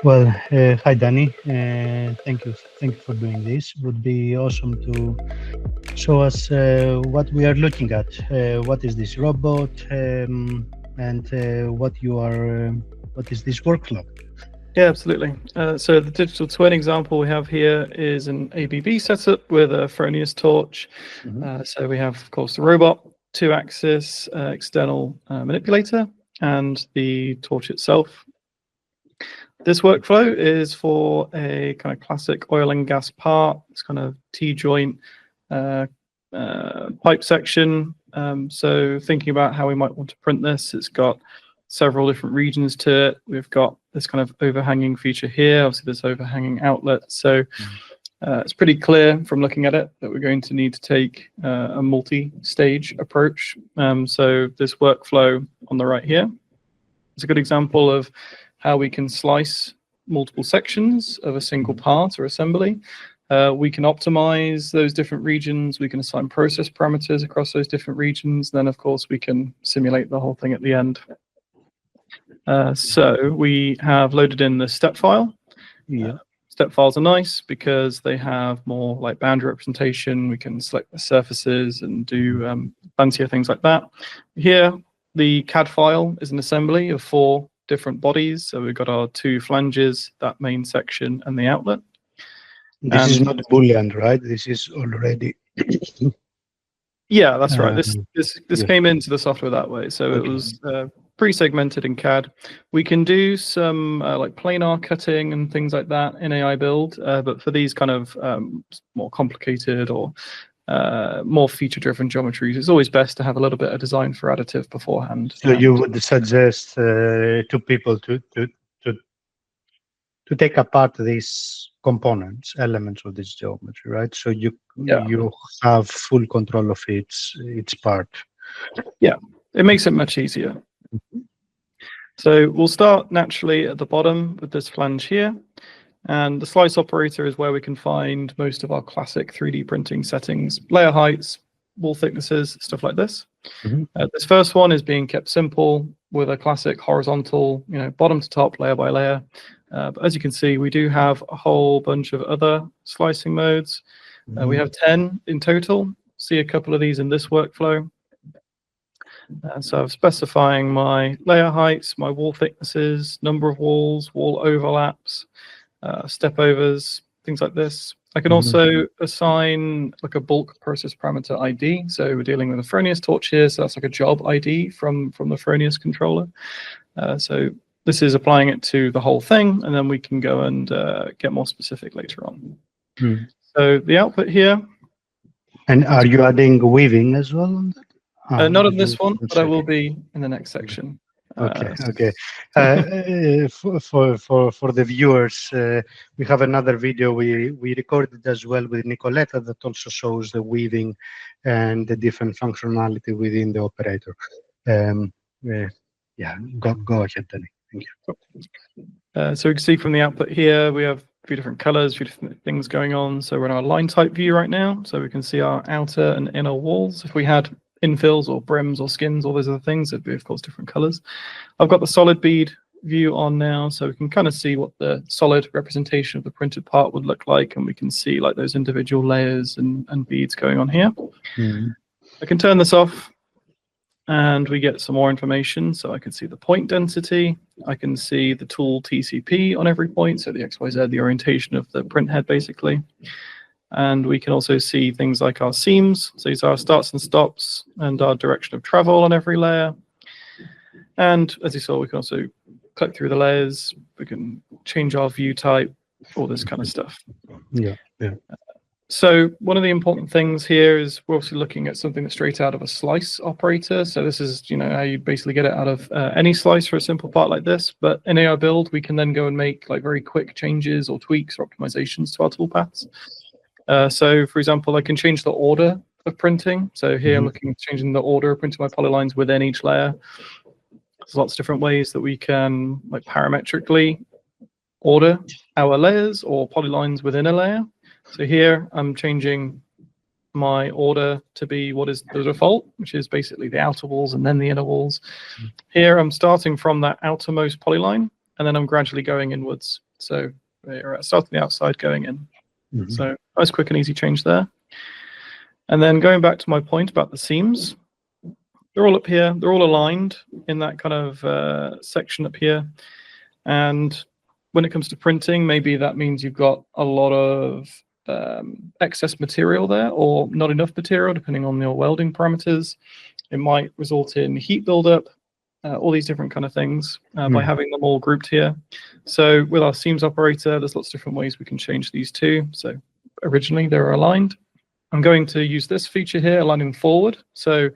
Well, hi Danny. Thank you for doing this. Would be awesome to show us what we are looking at. What is this robot, and what is this workflow? Yeah, absolutely. So the digital twin example we have here is an ABB setup with a Fronius torch. So we have, of course, the robot, 2-axis external manipulator, and the torch itself. This workflow is for a kind of classic oil and gas part. It's kind of T-joint pipe section. So thinking about how we might want to print this, it's got several different regions to it. We've got this kind of overhanging feature here, obviously this overhanging outlet. So it's pretty clear from looking at it that we're going to need to take a multi-stage approach. So this workflow on the right here is a good example of how we can slice multiple sections of a single part or assembly. We can optimize those different regions. We can assign process parameters across those different regions. Then, of course, we can simulate the whole thing at the end. So we have loaded in the step file. Step files are nice because they have more like boundary representation. We can select the surfaces and do fancier things like that. Here, the CAD file is an assembly of 4 different bodies. So we've got our 2 flanges, that main section, and the outlet. This is not Boolean, right? This is already. Yeah, that's right. This came into the software that way. So it was pre-segmented in CAD. We can do some like planar cutting and things like that in Aibuild, but for these kind of more complicated or more feature-driven geometries, it's always best to have a little bit of design for additive beforehand. So you would suggest to people to take apart these components, elements of this geometry, right? So you have full control of its part. Yeah, it makes it much easier. So we'll start naturally at the bottom with this flange here. And the slice operator is where we can find most of our classic 3D printing settings, layer heights, wall thicknesses, stuff like this. This first one is being kept simple with a classic horizontal, bottom to top, layer by layer. But as you can see, we do have a whole bunch of other slicing modes. We have 10 in total. See a couple of these in this workflow. So I'm specifying my layer heights, my wall thicknesses, number of walls, wall overlaps, step overs, things like this. I can also assign like a bulk process parameter ID. So we're dealing with a Fronius torch here. So that's like a job ID from the Fronius controller. So this is applying it to the whole thing, and then we can go and get more specific later on. So the output here. And are you adding weaving as well on that? Not on this one, but I will be in the next section. Okay. For the viewers, we have another video we recorded as well with Nicoletta that also shows the weaving and the different functionality within the operator. Yeah, go ahead, Danny. Thank you. So we can see from the output here, we have a few different colors, a few different things going on. So we're in our line type view right now. So we can see our outer and inner walls. If we had infills or brims or skins, all those other things, it'd be, of course, different colors. I've got the solid bead view on now, so we can kind of see what the solid representation of the printed part would look like, and we can see like those individual layers and beads going on here. I can turn this off, and we get some more information. So I can see the point density. I can see the tool TCP on every point, so the XYZ, the orientation of the print head, basically. And we can also see things like our seams. So these are our starts and stops and our direction of travel on every layer. And as you saw, we can also click through the layers. We can change our view type, all this kind of stuff. Yeah. So one of the important things here is we're also looking at something that's straight out of a slice operator. So this is, how you basically get it out of any slice for a simple part like this. But in Aibuild, we can then go and make like very quick changes or tweaks or optimizations to our toolpaths. So, for example, I can change the order of printing. So here I'm looking at changing the order of printing my polylines within each layer. There's lots of different ways that we can like parametrically order our layers or polylines within a layer. So here I'm changing my order to be what is the default, which is basically the outer walls and then the inner walls. Here I'm starting from that outermost polyline, and then I'm gradually going inwards. So we're starting the outside, going in. Mhm. So nice, quick and easy change there. And then going back to my point about the seams, they're all up here. They're all aligned in that kind of section up here. And when it comes to printing, maybe that means you've got a lot of excess material there, or not enough material, depending on your welding parameters. It might result in heat buildup, all these different kind of things by having them all grouped here. So with our seams operator, there's lots of different ways we can change these two. So originally they were aligned. I'm going to use this feature here, aligning forward. So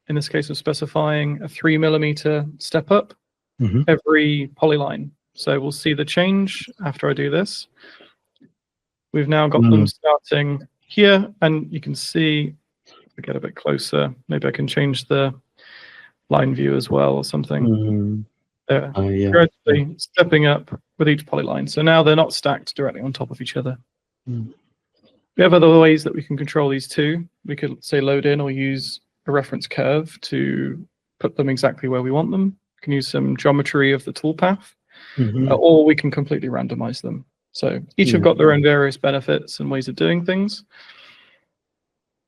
in this case, I'm specifying a 3mm step up every polyline. So we'll see the change after I do this. We've now got them starting here, and you can see, if we get a bit closer, maybe I can change the line view as well or something. There, gradually stepping up with each polyline. So now they're not stacked directly on top of each other. We have other ways that we can control these too. We could say load in or use a reference curve to put them exactly where we want them. We can use some geometry of the toolpath, or we can completely randomize them. So each have got their own various benefits and ways of doing things.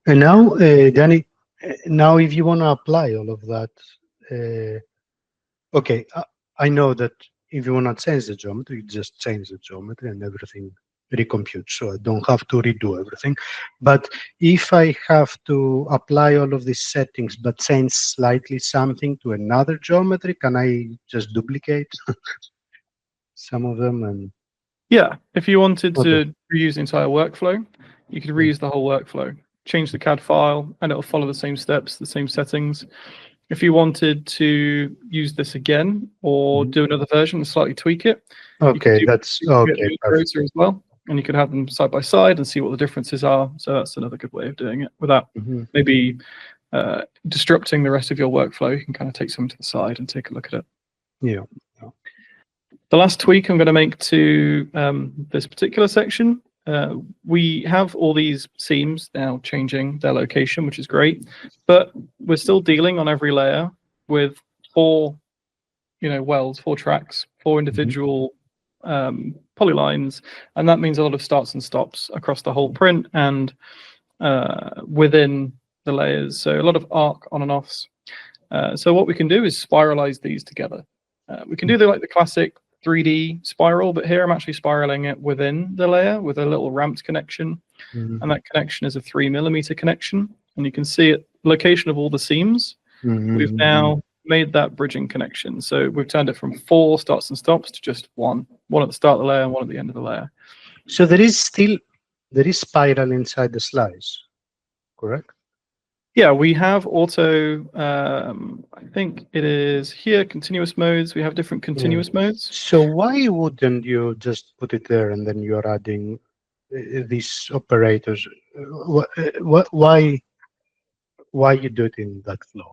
And now, Danny, now if you want to apply all of that, okay, I know that if you want to change the geometry, you just change the geometry and everything recomputes, so I don't have to redo everything. But if I have to apply all of these settings but change slightly something to another geometry, can I just duplicate some of them? And yeah, if you wanted to reuse the entire workflow, you could reuse the whole workflow, change the CAD file, and it'll follow the same steps, the same settings. If you wanted to use this again or do another version and slightly tweak it, okay, that's okay, perfect. As well, and you could have them side by side and see what the differences are. So that's another good way of doing it without maybe disrupting the rest of your workflow. You can kind of take some to the side and take a look at it. Yeah. The last tweak I'm going to make to this particular section, we have all these seams now changing their location, which is great, but we're still dealing on every layer with 4 welds, 4 tracks, 4 individual polylines, and that means a lot of starts and stops across the whole print and within the layers. So a lot of arc on and offs. So what we can do is spiralize these together. We can do the classic 3D spiral, but here I'm actually spiraling it within the layer with a little ramped connection, and that connection is a 3mm connection, and you can see it location of all the seams. We've now made that bridging connection, so we've turned it from 4 starts and stops to just one at the start of the layer and one at the end of the layer. So there is spiral inside the slice, correct? Yeah, we have auto, I think it is here, continuous modes. We have different continuous modes. So why wouldn't you just put it there and then you're adding these operators? Why you do it in that flow?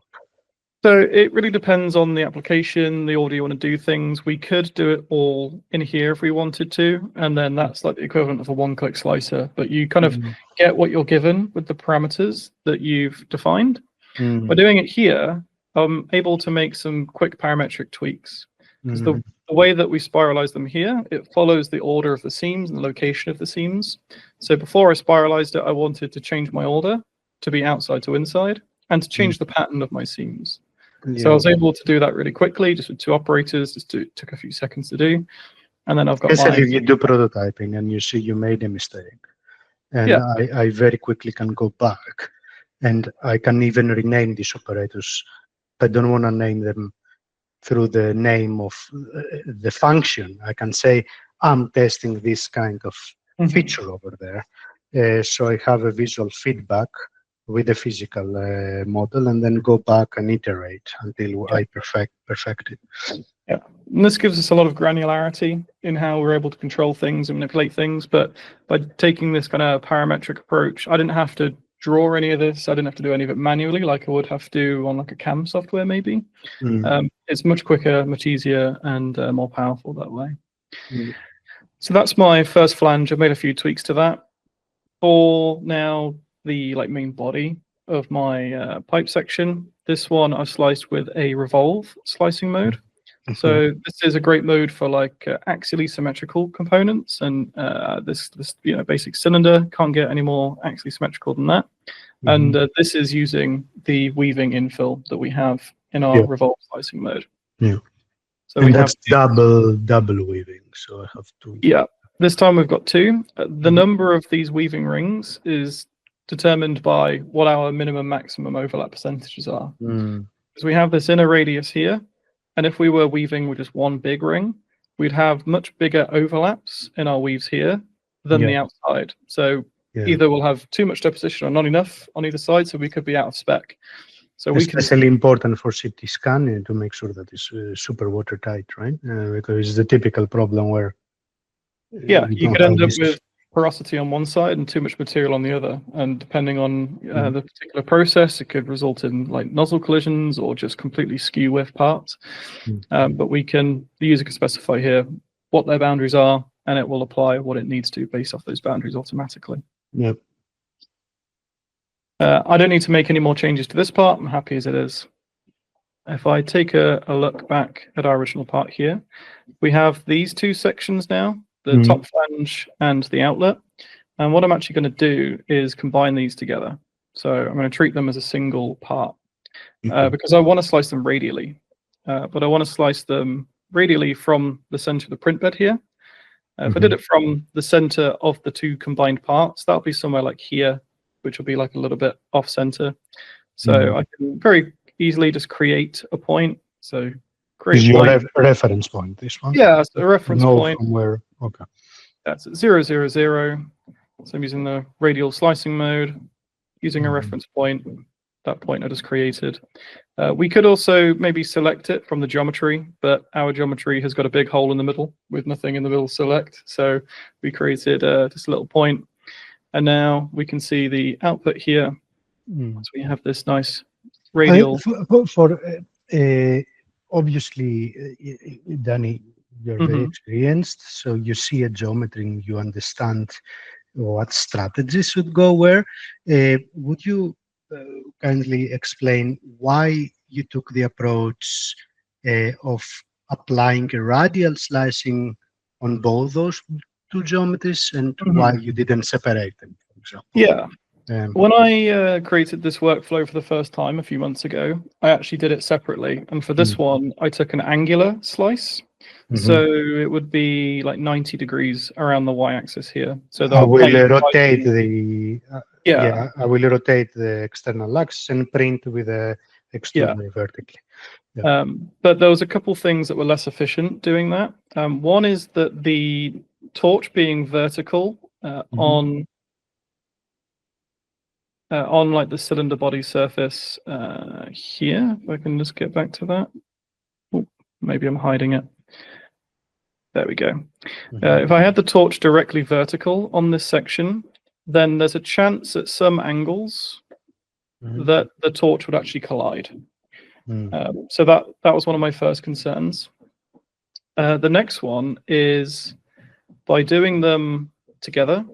So it really depends on the application, the order you want to do things. We could do it all in here if we wanted to, and then that's like the equivalent of a one-click slicer, but you kind of get what you're given with the parameters that you've defined. By doing it here, I'm able to make some quick parametric tweaks. Because the way that we spiralize them here, it follows the order of the seams and the location of the seams. So before I spiralized it, I wanted to change my order to be outside to inside and to change the pattern of my seams. So I was able to do that really quickly, just with 2 operators. Took a few seconds to do, and then I've got. Especially if you do prototyping and you see you made a mistake, and I very quickly can go back, and I can even rename these operators. I don't want to name them through the name of the function. I can say I'm testing this kind of feature over there, so I have a visual feedback with a physical model, and then go back and iterate until I perfect it. Yeah, and this gives us a lot of granularity in how we're able to control things and manipulate things. But by taking this kind of parametric approach, I didn't have to draw any of this. I didn't have to do any of it manually like I would have to on like a CAM software maybe. It's much quicker, much easier, and more powerful that way. So that's my first flange. I've made a few tweaks to that. For now, the main body of my pipe section, this one I've sliced with a revolve slicing mode. So this is a great mode for like axially symmetrical components, and this basic cylinder can't get any more axially symmetrical than that. And this is using the weaving infill that we have in our revolve slicing mode. Yeah. So and that's double weaving. So I have to. Yeah. This time we've got two. The number of these weaving rings is determined by what our minimum maximum overlap percentages are. Because we have this inner radius here, and if we were weaving with just one big ring, we'd have much bigger overlaps in our weaves here than the outside. So either we'll have too much deposition or not enough on either side, so we could be out of spec. So we can especially important for CT scan to make sure that it's super watertight, right? Because it's the typical problem where you could end up with porosity on one side and too much material on the other, and depending on the particular process, it could result in like nozzle collisions or just completely skew with parts. But the user can specify here what their boundaries are, and it will apply what it needs to based off those boundaries automatically. Yep. I don't need to make any more changes to this part. I'm happy as it is. If I take a look back at our original part here, we have these two sections now, the top flange and the outlet. And what I'm actually going to do is combine these together. So I'm going to treat them as a single part because I want to slice them radially. But I want to slice them radially from the center of the print bed here. If I did it from the center of the two combined parts, that'll be somewhere like here, which will be like a little bit off center. So I can very easily just create a point. So create your reference point, this one? Yeah, so a reference point. From where, okay. That's 0, 0, 0. So I'm using the radial slicing mode, using a reference point. That point I just created. We could also maybe select it from the geometry, but our geometry has got a big hole in the middle with nothing in the middle select. So we created just a little point. And now we can see the output here. So we have this nice radial. Obviously, Danny, you're very experienced, so you see a geometry and you understand what strategies should go where. Would you kindly explain why you took the approach of applying a radial slicing on both those two geometries and why you didn't separate them, for example? Yeah. When I created this workflow for the first time a few months ago, I actually did it separately. And for this one, I took an angular slice. So it would be like 90 degrees around the y-axis here. So I will rotate the I will rotate the external axis and print with the external vertically. But there was a couple things that were less efficient doing that. One is that the torch being vertical on like the cylinder body surface here. If I can just get back to that. Ooh, maybe I'm hiding it. There we go. If I had the torch directly vertical on this section, then there's a chance at some angles that the torch would actually collide. So that was one of my first concerns. The next one is by doing them together,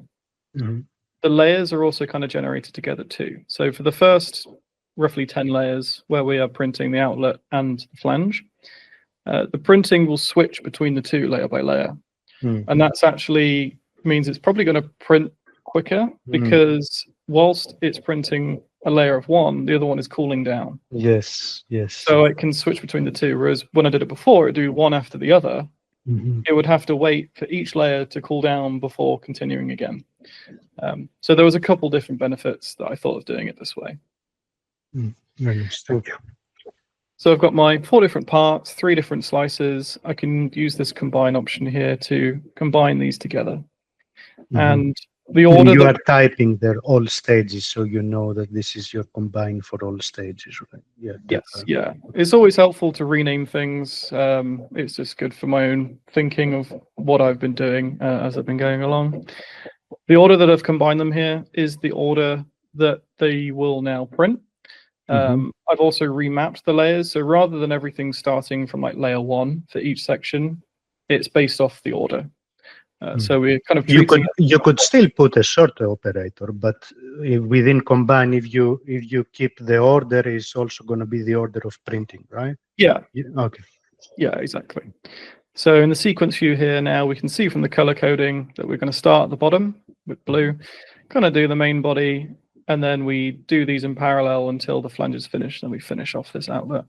the layers are also kind of generated together too. So for the first roughly 10 layers where we are printing the outlet and the flange, the printing will switch between the two layer by layer. And that's actually means it's probably going to print quicker because whilst it's printing a layer of one, the other one is cooling down. Yes. So it can switch between the two. Whereas when I did it before, it'd do one after the other. It would have to wait for each layer to cool down before continuing again. So there was a couple different benefits that I thought of doing it this way. Very nice. Thank you. So I've got my 4 different parts, 3 different slices. I can use this combine option here to combine these together. And the order you are typing their all stages, so you know that this is your combine for all stages, right? Yeah. It's always helpful to rename things. It's just good for my own thinking of what I've been doing as I've been going along. The order that I've combined them here is the order that they will now print. I've also remapped the layers, so rather than everything starting from like layer 1 for each section, it's based off the order. So we're kind of you could still put a short operator, but within combine, if you keep the order, is also going to be the order of printing, right? Yeah. Okay. Yeah, exactly. So in the sequence view here now, we can see from the color coding that we're going to start at the bottom with blue, kind of do the main body, and then we do these in parallel until the flange is finished, and we finish off this outlet.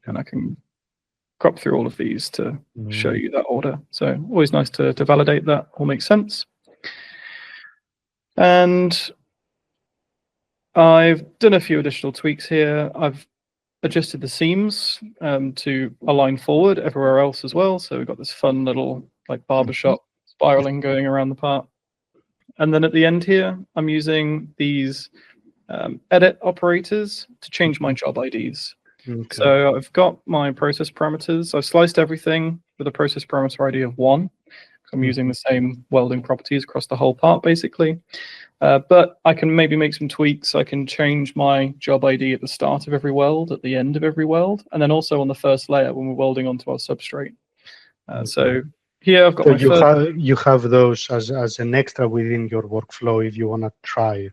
And I can crop through all of these to show you that order. So always nice to validate that all makes sense. And I've done a few additional tweaks here. I've adjusted the seams to align forward everywhere else as well. So we've got this fun little like barbershop spiraling going around the part. And then at the end here, I'm using these edit operators to change my job IDs. Okay. So I've got my process parameters. I've sliced everything with a process parameter ID of 1. I'm using the same welding properties across the whole part, basically. But I can maybe make some tweaks. I can change my job ID at the start of every weld, at the end of every weld, and then also on the first layer when we're welding onto our substrate. So here I've got you have those as an extra within your workflow if you want to try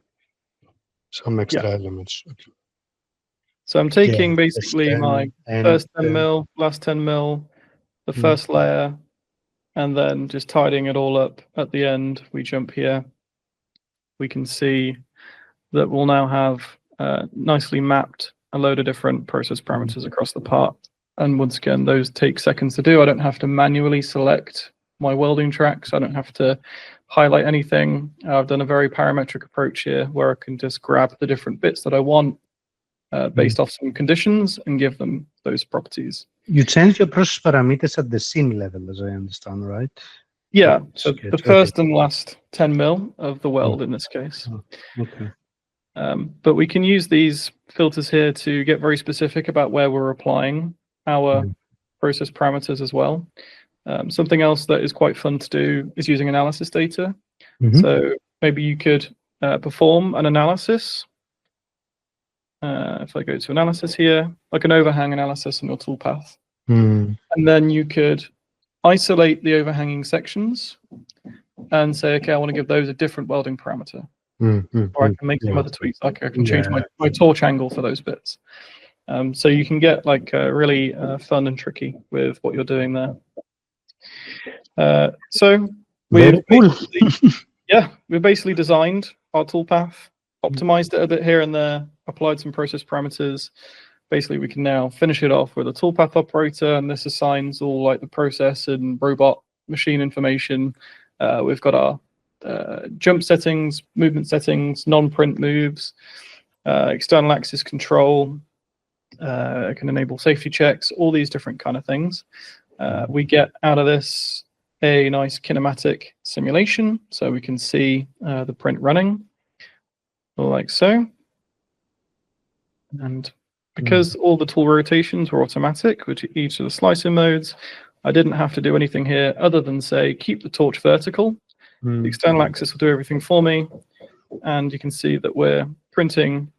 some extra elements. Okay. So I'm taking basically my first 10 mil, last 10 mil, the first layer, and then just tidying it all up at the end. We jump here. We can see that we'll now have nicely mapped a load of different process parameters across the part. And once again, those take seconds to do. I don't have to manually select my welding tracks. I don't have to highlight anything. I've done a very parametric approach here where I can just grab the different bits that I want based off some conditions and give them those properties. You change your process parameters at the seam level, as I understand, right? Yeah, so the first and last 10 mil of the weld in this case. Okay. But we can use these filters here to get very specific about where we're applying our process parameters as well. Something else that is quite fun to do is using analysis data. So maybe you could perform an analysis. If I go to analysis here, like an overhang analysis on your toolpath. And then you could isolate the overhanging sections and say, okay, I want to give those a different welding parameter. Or I can make some other tweaks, like I can change my torch angle for those bits. So you can get like really fun and tricky with what you're doing there. So we've basically designed our toolpath, optimized it a bit here and there, applied some process parameters. Basically, we can now finish it off with a toolpath operator, and this assigns all like the process and robot machine information. We've got our jump settings, movement settings, non-print moves, external axis control, can enable safety checks, all these different kind of things. We get out of this a nice kinematic simulation, so we can see the print running, like so. And because all the tool rotations were automatic, which each of the slicing modes, I didn't have to do anything here other than say, keep the torch vertical. The external axis will do everything for me. And you can see that we're printing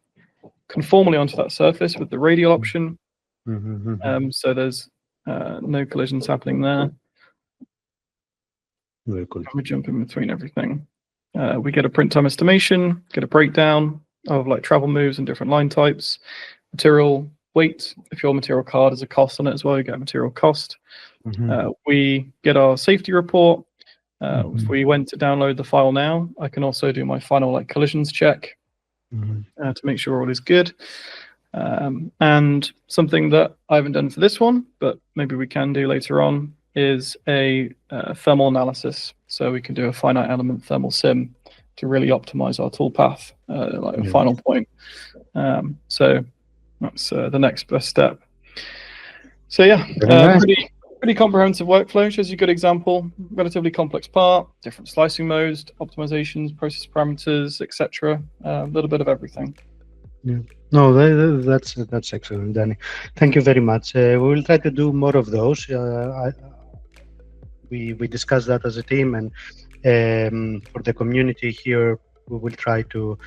conformally onto that surface with the radial option. So there's no collisions happening there. Very cool. We jump in between everything. We get a print time estimation, get a breakdown of like travel moves and different line types, material weight. If your material card has a cost on it as well, you get a material cost. We get our safety report. If we went to download the file now, I can also do my final like collisions check to make sure all is good. And something that I haven't done for this one, but maybe we can do later on, is a thermal analysis. So we can do a finite element thermal sim to really optimize our toolpath, like a final point. So that's the next best step. So yeah, pretty comprehensive workflow. Shows you a good example. Relatively complex part, different slicing modes, optimizations, process parameters, etc. A little bit of everything. Yeah. No, that's excellent, Danny. Thank you very much. We will try to do more of those. We discussed that as a team, and for the community here, we will try to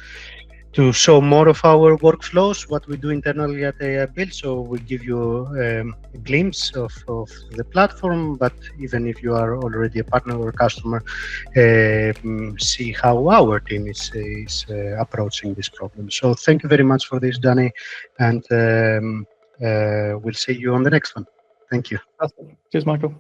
show more of our workflows, what we do internally at Aibuild. So we give you a glimpse of the platform, but even if you are already a partner or a customer, see how our team is approaching this problem. So thank you very much for this, Danny, and we'll see you on the next one. Thank you. Cheers, Michael.